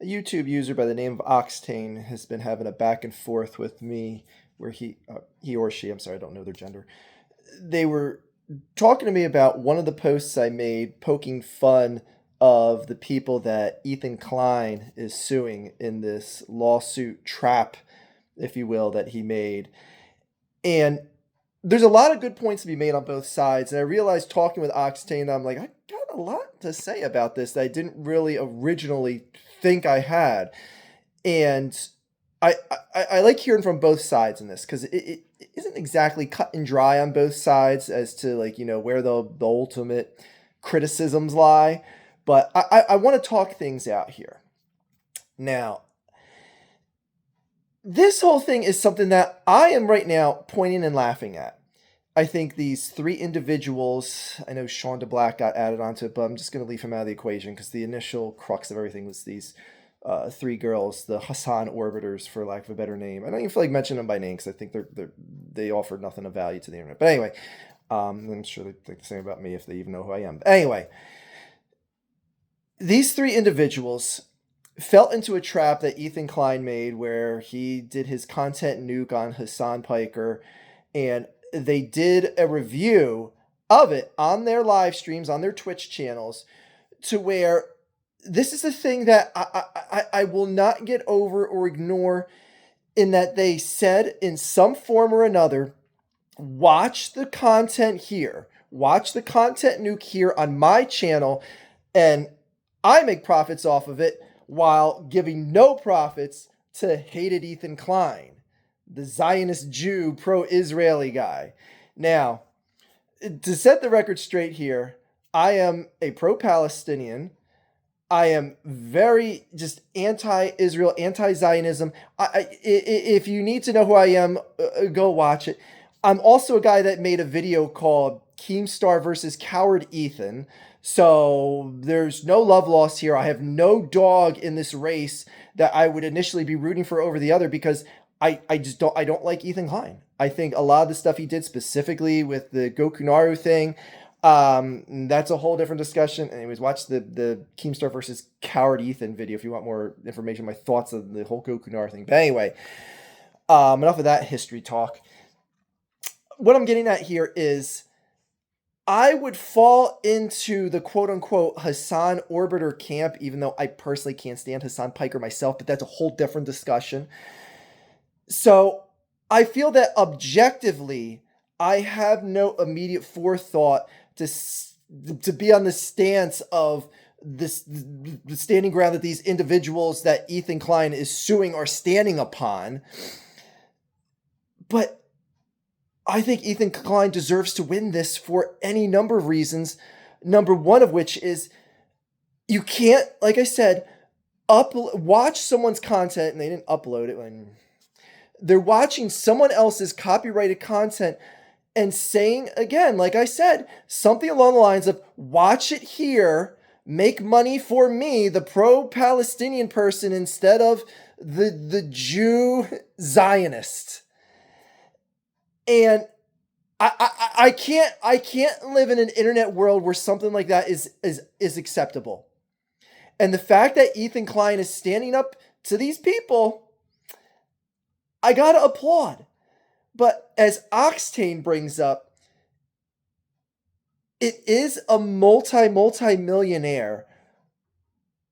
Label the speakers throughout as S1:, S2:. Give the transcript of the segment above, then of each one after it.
S1: A YouTube user by the name of Oxtane has been having a back and forth with me where he or she, I'm sorry, I don't know their gender. They were talking to me about one of the posts I made poking fun of the people that Ethan Klein is suing in this lawsuit trap, if you will, that he made. And there's a lot of good points to be made on both sides. And I realized talking with Oxtane, I'm like, I got a lot to say about this that I didn't really originally think I had. And I like hearing from both sides in this because it isn't exactly cut and dry on both sides as to like, where the ultimate criticisms lie. But I want to talk things out here. Now, this whole thing is something that I am right now pointing and laughing at. I think these three individuals, I know Sean DeBlack got added onto it, but I'm just going to leave him out of the equation because the initial crux of everything was these three girls, the Hasan orbiters, for lack of a better name. I don't even feel like mentioning them by name because I think they offered nothing of value to the internet. But anyway, I'm sure they think the same about me if they even know who I am. But anyway, these three individuals fell into a trap that Ethan Klein made where he did his content nuke on Hasan Piker, and they did a review of it on their live streams, on their Twitch channels, to where this is the thing that I will not get over or ignore, in that they said in some form or another, watch the content here, watch the content nuke here on my channel, and I make profits off of it while giving no profits to hated Ethan Klein, the Zionist Jew, pro-Israeli guy. Now, to set the record straight here, I am a pro-Palestinian. I am very just anti-Israel, anti-Zionism. If you need to know who I am, go watch it. I'm also a guy that made a video called Keemstar versus Coward Ethan. So there's no love lost here. I have no dog in this race that I would initially be rooting for over the other because I don't like Ethan Klein. I think a lot of the stuff he did specifically with the Goku Naru thing, that's a whole different discussion. Anyways, watch the Keemstar versus Coward Ethan video if you want more information, my thoughts on the whole Goku Naru thing. But anyway, enough of that history talk. What I'm getting at here is I would fall into the quote unquote Hasan orbiter camp, even though I personally can't stand Hasan Piker myself, but that's a whole different discussion. So I feel that objectively, I have no immediate forethought to be on the stance of this the standing ground that these individuals that Ethan Klein is suing are standing upon. But I think Ethan Klein deserves to win this for any number of reasons. Number one of which is you can't, like I said, watch someone's content, and they didn't upload it when they're watching someone else's copyrighted content and saying, again, like I said, something along the lines of, watch it here, make money for me, the pro-Palestinian person, instead of the Jew Zionist. And I can't live in an internet world where something like that is acceptable. And the fact that Ethan Klein is standing up to these people, I gotta applaud. But as Oxtane brings up, it is a multi-millionaire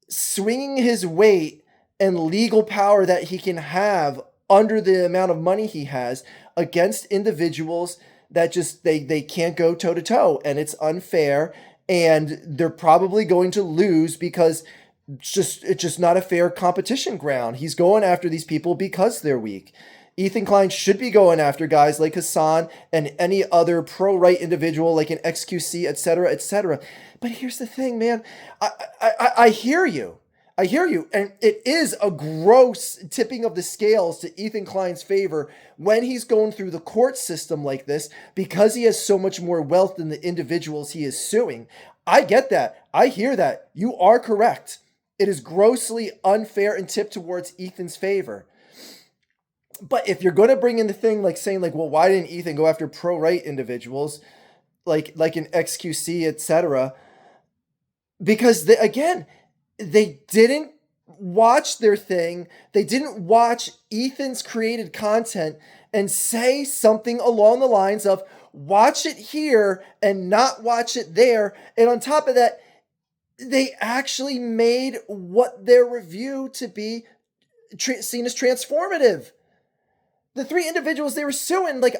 S1: swinging his weight and legal power that he can have under the amount of money he has against individuals that just they can't go toe to toe, and it's unfair, and they're probably going to lose because it's just not a fair competition ground. He's going after these people because they're weak. Ethan Klein should be going after guys like Hasan and any other pro-right individual like an XQC, etc., etc. But here's the thing, man. I hear you. I hear you. And it is a gross tipping of the scales to Ethan Klein's favor when he's going through the court system like this because he has so much more wealth than the individuals he is suing. I get that. I hear that. You are correct. It is grossly unfair and tipped towards Ethan's favor. But if you're going to bring in the thing like saying like, well, why didn't Ethan go after pro-right individuals like an XQC, etc.? Because they didn't watch their thing. They didn't watch Ethan's created content and say something along the lines of, watch it here and not watch it there. And on top of that, they actually made what their review to be seen as transformative. The three individuals they were suing, like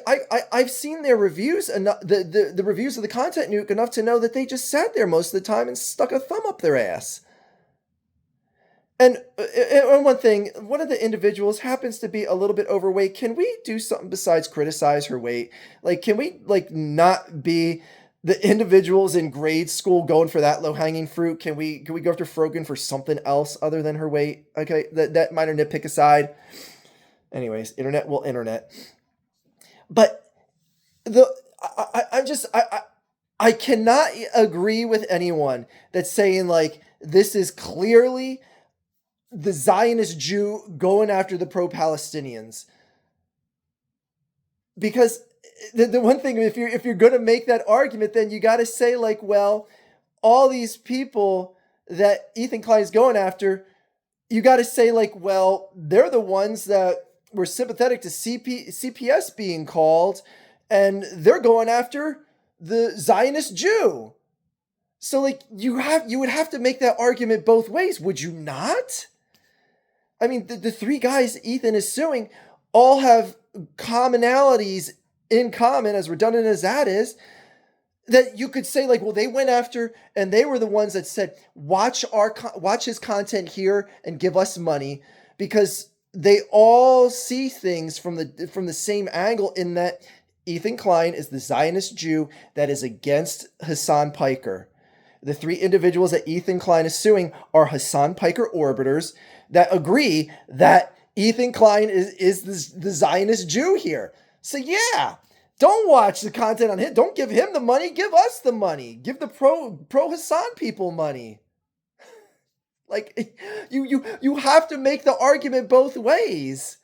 S1: I've seen their reviews, enough, the reviews of the content nuke enough to know that they just sat there most of the time and stuck a thumb up their ass. And one thing, one of the individuals happens to be a little bit overweight. Can we do something besides criticize her weight? Like, can we not be the individuals in grade school going for that low-hanging fruit? Can we go after Frogan for something else other than her weight? Okay, that minor nitpick aside. Anyways, internet will internet. But I cannot agree with anyone that's saying like this is clearly the Zionist Jew going after the pro-Palestinians. Because the one thing, if you're going to make that argument, then you got to say like, well, all these people that Ethan Klein is going after, you got to say like, well, they're the ones that were sympathetic to CPS being called, and they're going after the Zionist Jew. So like you would have to make that argument both ways, would you not? I mean, the three guys Ethan is suing all have commonalities in common, as redundant as that is, that you could say like, well, they went after and they were the ones that said, watch his content here and give us money, because they all see things from the same angle, in that Ethan Klein is the Zionist Jew that is against Hasan Piker. The three individuals that Ethan Klein is suing are Hasan Piker orbiters that agree that Ethan Klein is the Zionist Jew here. So yeah, don't watch the content on him. Don't give him the money. Give us the money. Give the pro Hasan people money. Like you have to make the argument both ways.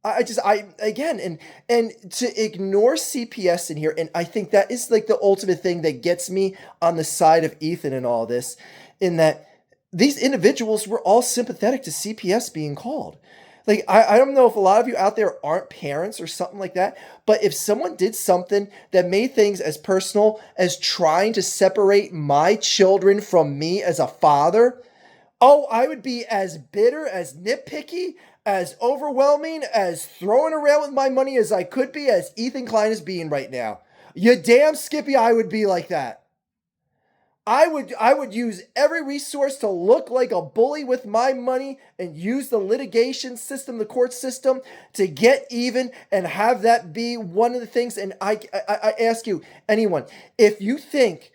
S1: And to ignore CPS in here, and I think that is like the ultimate thing that gets me on the side of Ethan in all this, in that these individuals were all sympathetic to CPS being called. Like, I don't know if a lot of you out there aren't parents or something like that, but if someone did something that made things as personal as trying to separate my children from me as a father, oh, I would be as bitter, as nitpicky, as overwhelming, as throwing around with my money as I could be, as Ethan Klein is being right now. You damn Skippy, I would be like that. I would use every resource to look like a bully with my money and use the litigation system, the court system, to get even and have that be one of the things. And I ask you, anyone, if you think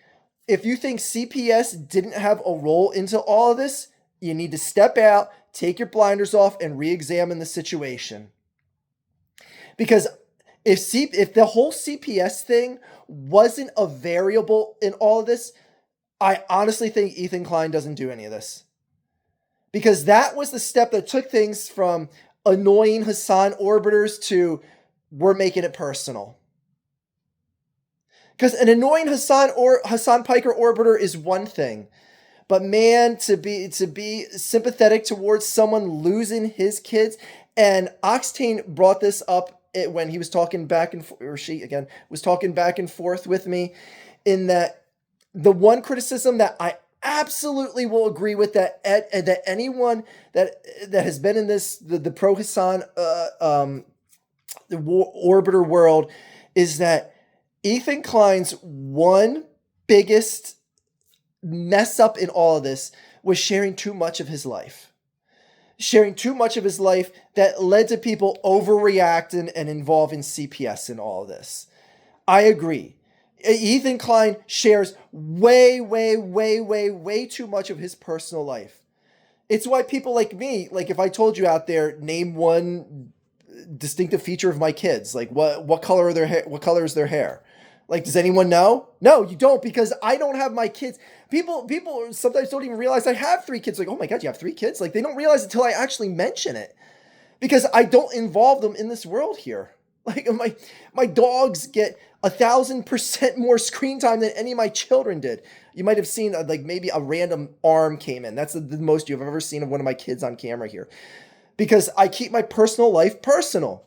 S1: CPS didn't have a role into all of this, you need to step out, take your blinders off, and re-examine the situation. Because if the whole CPS thing wasn't a variable in all of this, I honestly think Ethan Klein doesn't do any of this. Because that was the step that took things from annoying Hasan orbiters to we're making it personal. Because an annoying Hasan Piker orbiter is one thing. But man, to be sympathetic towards someone losing his kids, and Octane brought this up when he was talking back and forth, or she again was talking back and forth with me, in that the one criticism that I absolutely will agree with, that anyone that has been in the pro Hasan the orbiter world, is that Ethan Klein's one biggest mess up in all of this was sharing too much of his life. Sharing too much of his life that led to people overreacting and involving CPS in all of this. I agree. Ethan Klein shares way too much of his personal life. It's why people like me, like if I told you out there, name one distinctive feature of my kids, like what color are their hair, what color is their hair? Like, does anyone know? No, you don't, because I don't have my kids. People sometimes don't even realize I have 3 kids. Like, oh my God, you have 3 kids? Like, they don't realize until I actually mention it, because I don't involve them in this world here. Like my dogs get 1,000% more screen time than any of my children did. You might have seen like maybe a random arm came in. That's the most you've ever seen of one of my kids on camera here. Because I keep my personal life personal.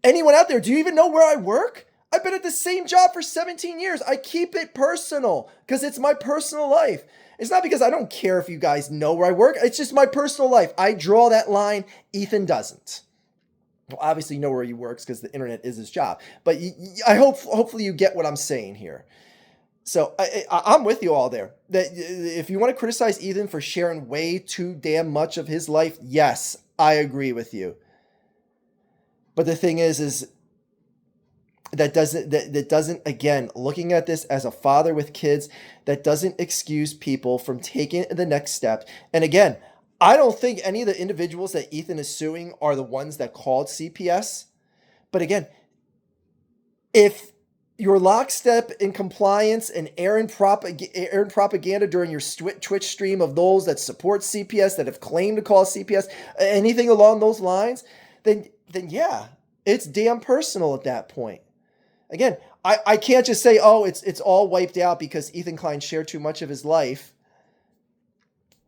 S1: Anyone out there, do you even know where I work? I've been at the same job for 17 years. I keep it personal because it's my personal life. It's not because I don't care if you guys know where I work. It's just my personal life. I draw that line. Ethan doesn't. Well, obviously you know where he works because the internet is his job. But hopefully you get what I'm saying here. So I'm with you all there. That if you want to criticize Ethan for sharing way too damn much of his life, yes, I agree with you. But the thing is that doesn't again, looking at this as a father with kids, that doesn't excuse people from taking the next step. And again, I don't think any of the individuals that Ethan is suing are the ones that called CPS. But again, if your lockstep in compliance and airing propaganda during your Twitch stream of those that support CPS, that have claimed to call CPS, anything along those lines, then yeah, it's damn personal at that point. Again, I can't just say, oh, it's all wiped out because Ethan Klein shared too much of his life.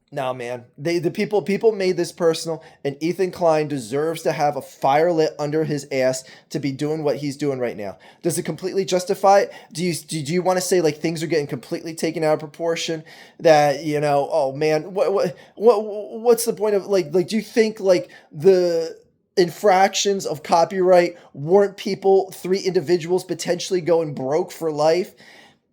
S1: No, man. The people made this personal, and Ethan Klein deserves to have a fire lit under his ass to be doing what he's doing right now. Does it completely justify it? Do you want to say like things are getting completely taken out of proportion? That, you know, oh man, what's the point of like do you think like the infractions of copyright weren't people, 3 individuals potentially going broke for life?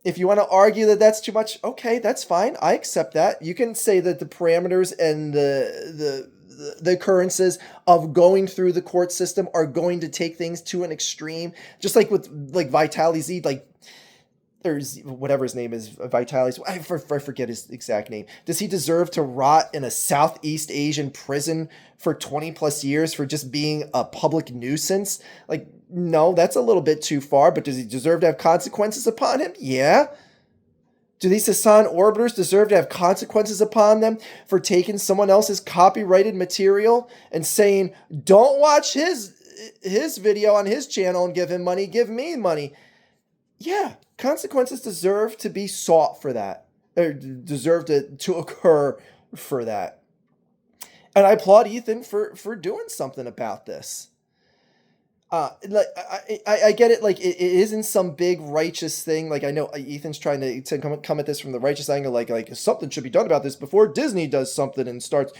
S1: If you want to argue that that's too much, okay, that's fine. I accept that. You can say that the parameters and the occurrences of going through the court system are going to take things to an extreme. Just like with like Vitaly Z, like there's whatever his name is, Vitaly. I forget his exact name. Does he deserve to rot in a Southeast Asian prison for 20 plus years for just being a public nuisance? Like, no, that's a little bit too far, but does he deserve to have consequences upon him? Yeah. Do these Hasan orbiters deserve to have consequences upon them for taking someone else's copyrighted material and saying, don't watch his video on his channel and give him money, give me money? Yeah, consequences deserve to be sought for that, or deserve to occur for that. And I applaud Ethan for doing something about this. Like I get it. Like it isn't some big righteous thing. Like I know Ethan's trying to come at this from the righteous angle. Like something should be done about this before Disney does something and starts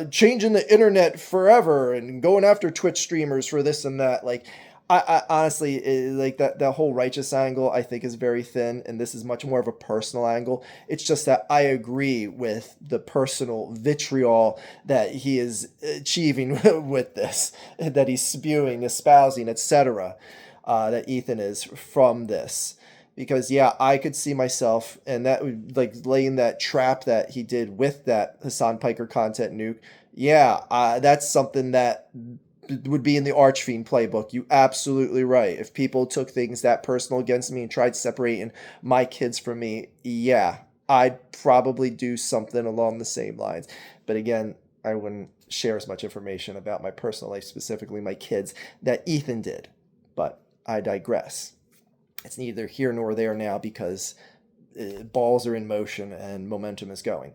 S1: changing the internet forever and going after Twitch streamers for this and that. Like I honestly like that whole righteous angle I think is very thin, and this is much more of a personal angle. It's just that I agree with the personal vitriol that he is achieving with this, that he's spewing, espousing, etc. That Ethan is from this. Because yeah, I could see myself, and that would like laying that trap that he did with that Hasan Piker content nuke. Yeah, that's something that would be in the Archfiend playbook. You absolutely right. If people took things that personal against me and tried separating my kids from me, yeah, I'd probably do something along the same lines. But again, I wouldn't share as much information about my personal life, specifically my kids, that Ethan did. But I digress. It's neither here nor there now because balls are in motion and momentum is going.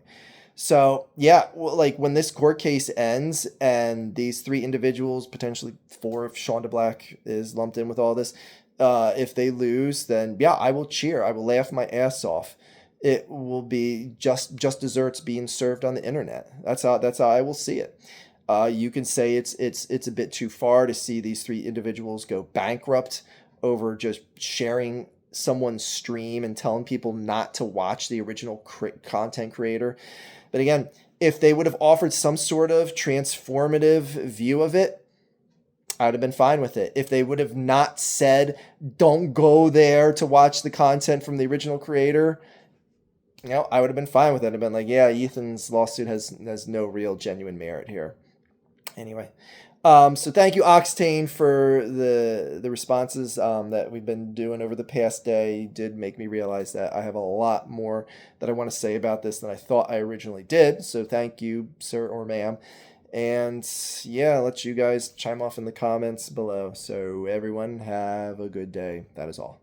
S1: So yeah, like when this court case ends and these 3 individuals, potentially 4 if Sean DeBlack is lumped in with all this, if they lose, then yeah, I will cheer. I will laugh my ass off. It will be just desserts being served on the internet. That's how I will see it. You can say it's a bit too far to see these 3 individuals go bankrupt over just sharing someone's stream and telling people not to watch the original content creator. But again, if they would have offered some sort of transformative view of it, I would have been fine with it. If they would have not said, don't go there to watch the content from the original creator, you know, I would have been fine with it. I'd have been like, yeah, Ethan's lawsuit has no real genuine merit here. Anyway, so thank you, Octane, for the responses that we've been doing over the past day. It did make me realize that I have a lot more that I want to say about this than I thought I originally did. So thank you, sir or ma'am. And yeah, I'll let you guys chime off in the comments below. So everyone have a good day. That is all.